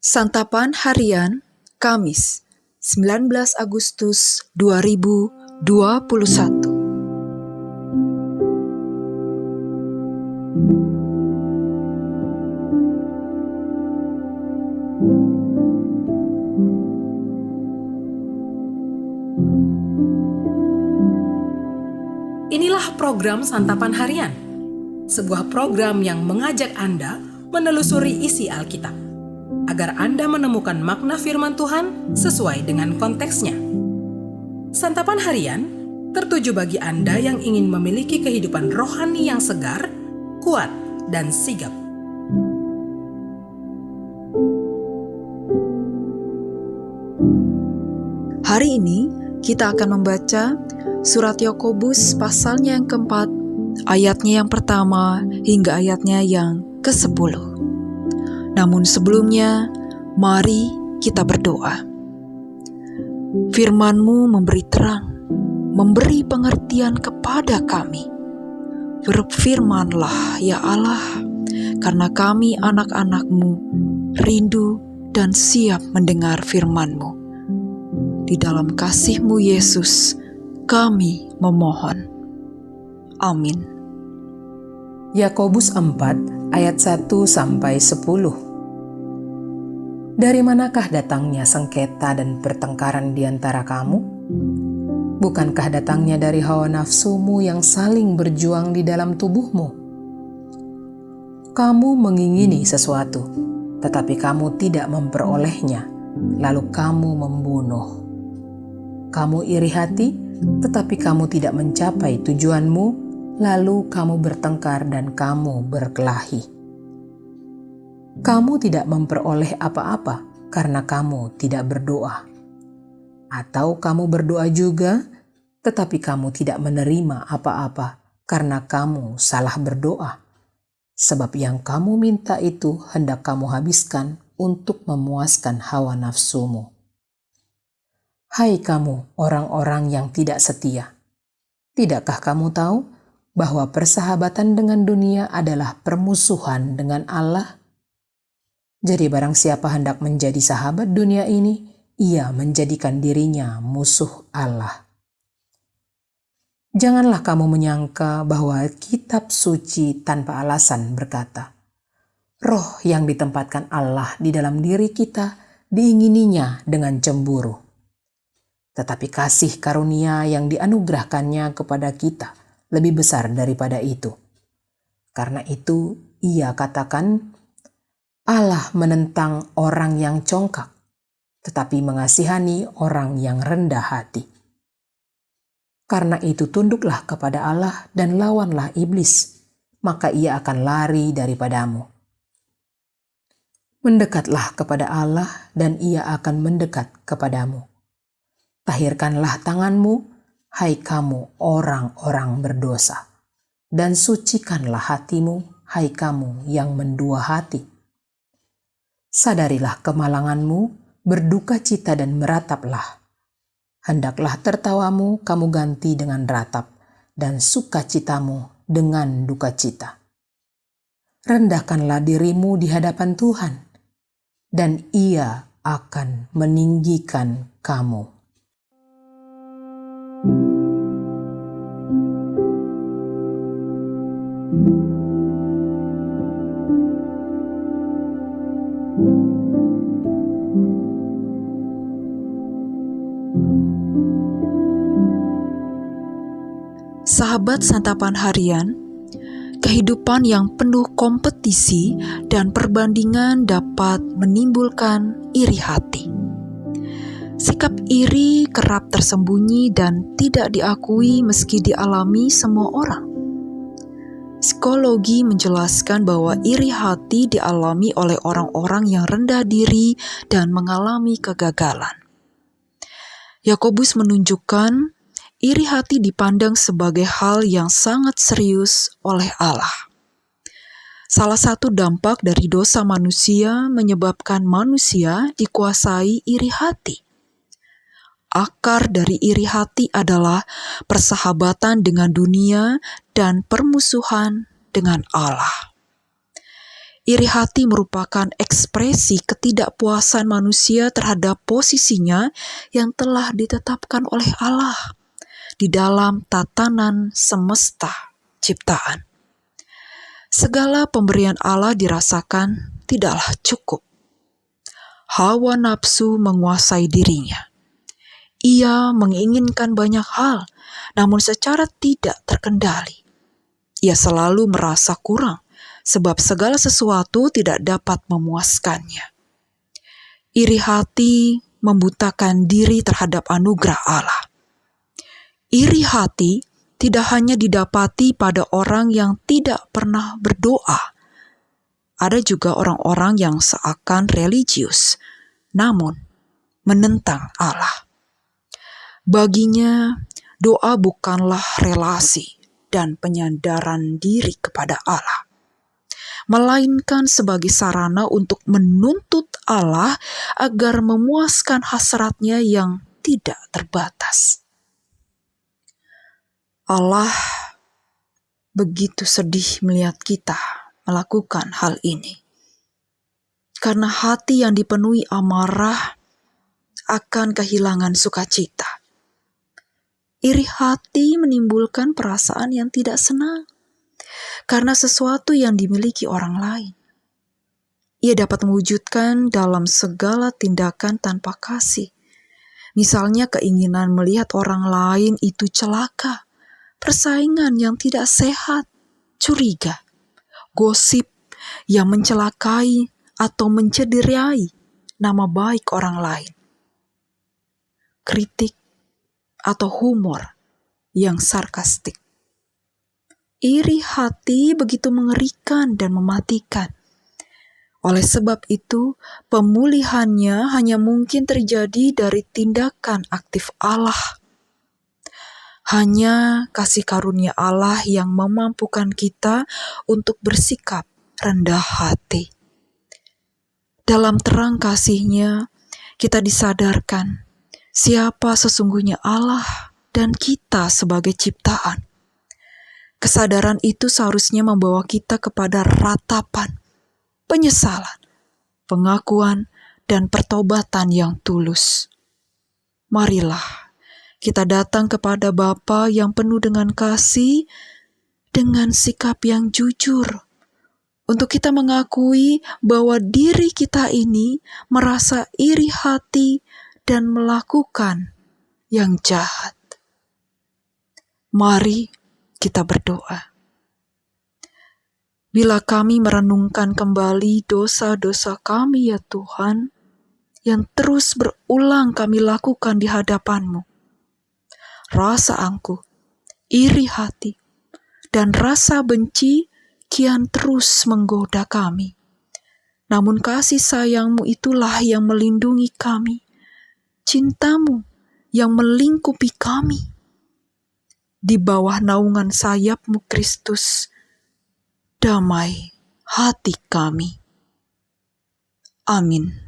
Santapan Harian, Kamis, 19 Agustus 2021. Inilah program Santapan Harian, sebuah program yang mengajak Anda menelusuri isi Alkitab, agar Anda menemukan makna firman Tuhan sesuai dengan konteksnya. Santapan Harian tertuju bagi Anda yang ingin memiliki kehidupan rohani yang segar, kuat, dan sigap. Hari ini kita akan membaca surat Yakobus pasalnya yang keempat, ayatnya yang pertama hingga ayatnya yang ke-10. Namun sebelumnya, mari kita berdoa. Firman-Mu memberi terang, memberi pengertian kepada kami. Berfirmanlah ya Allah, karena kami anak-anak-Mu rindu dan siap mendengar firman-Mu. Di dalam kasih-Mu Yesus, kami memohon. Amin. Yakobus 4 ayat 1-10. Dari manakah datangnya sengketa dan pertengkaran di antara kamu? Bukankah datangnya dari hawa nafsumu yang saling berjuang di dalam tubuhmu? Kamu mengingini sesuatu, tetapi kamu tidak memperolehnya, lalu kamu membunuh. Kamu iri hati, tetapi kamu tidak mencapai tujuanmu, lalu kamu bertengkar dan kamu berkelahi. Kamu tidak memperoleh apa-apa karena kamu tidak berdoa. Atau kamu berdoa juga, tetapi kamu tidak menerima apa-apa karena kamu salah berdoa. Sebab yang kamu minta itu hendak kamu habiskan untuk memuaskan hawa nafsumu. Hai kamu orang-orang yang tidak setia, tidakkah kamu tahu bahwa persahabatan dengan dunia adalah permusuhan dengan Allah? Jadi barang siapa hendak menjadi sahabat dunia ini, ia menjadikan dirinya musuh Allah. Janganlah kamu menyangka bahwa kitab suci tanpa alasan berkata, roh yang ditempatkan Allah di dalam diri kita diingininya dengan cemburu. Tetapi kasih karunia yang dianugerahkannya kepada kita lebih besar daripada itu. Karena itu ia katakan, Allah menentang orang yang congkak, tetapi mengasihani orang yang rendah hati. Karena itu tunduklah kepada Allah dan lawanlah iblis, maka ia akan lari daripadamu. Mendekatlah kepada Allah dan ia akan mendekat kepadamu. Tahirkanlah tanganmu, hai kamu orang-orang berdosa, dan sucikanlah hatimu, hai kamu yang mendua hati. Sadarilah kemalanganmu, berduka cita dan merataplah. Hendaklah tertawamu kamu ganti dengan ratap, dan sukacitamu dengan duka cita. Rendahkanlah dirimu di hadapan Tuhan, dan Ia akan meninggikan kamu. Sahabat Santapan Harian, kehidupan yang penuh kompetisi dan perbandingan dapat menimbulkan iri hati. Sikap iri kerap tersembunyi dan tidak diakui meski dialami semua orang. Psikologi menjelaskan bahwa iri hati dialami oleh orang-orang yang rendah diri dan mengalami kegagalan. Yakobus menunjukkan iri hati dipandang sebagai hal yang sangat serius oleh Allah. Salah satu dampak dari dosa manusia menyebabkan manusia dikuasai iri hati. Akar dari iri hati adalah persahabatan dengan dunia dan permusuhan dengan Allah. Iri hati merupakan ekspresi ketidakpuasan manusia terhadap posisinya yang telah ditetapkan oleh Allah di dalam tatanan semesta ciptaan. Segala pemberian Allah dirasakan tidaklah cukup. Hawa nafsu menguasai dirinya. Ia menginginkan banyak hal, namun secara tidak terkendali. Ia selalu merasa kurang, sebab segala sesuatu tidak dapat memuaskannya. Iri hati membutakan diri terhadap anugerah Allah. Iri hati tidak hanya didapati pada orang yang tidak pernah berdoa. Ada juga orang-orang yang seakan religius, namun menentang Allah. Baginya, doa bukanlah relasi dan penyandaran diri kepada Allah, melainkan sebagai sarana untuk menuntut Allah agar memuaskan hasratnya yang tidak terbatas. Allah begitu sedih melihat kita melakukan hal ini, karena hati yang dipenuhi amarah akan kehilangan sukacita. Iri hati menimbulkan perasaan yang tidak senang karena sesuatu yang dimiliki orang lain. Ia dapat mewujudkan dalam segala tindakan tanpa kasih. Misalnya keinginan melihat orang lain itu celaka, persaingan yang tidak sehat, curiga, gosip yang mencelakai atau mencederai nama baik orang lain, kritik atau humor yang sarkastik. Iri hati begitu mengerikan dan mematikan. Oleh sebab itu, pemulihannya hanya mungkin terjadi dari tindakan aktif Allah. Hanya kasih karunia Allah yang memampukan kita untuk bersikap rendah hati. Dalam terang kasih-Nya, kita disadarkan siapa sesungguhnya Allah dan kita sebagai ciptaan. Kesadaran itu seharusnya membawa kita kepada ratapan, penyesalan, pengakuan, dan pertobatan yang tulus. Marilah kita datang kepada Bapa yang penuh dengan kasih, dengan sikap yang jujur, untuk kita mengakui bahwa diri kita ini merasa iri hati dan melakukan yang jahat. Mari kita berdoa. Bila kami merenungkan kembali dosa-dosa kami ya Tuhan, yang terus berulang kami lakukan di hadapan-Mu, rasa angkuh, iri hati, dan rasa benci kian terus menggoda kami. Namun kasih sayang-Mu itulah yang melindungi kami, cinta-Mu yang melingkupi kami. Di bawah naungan sayap-Mu Kristus, damai hati kami. Amin.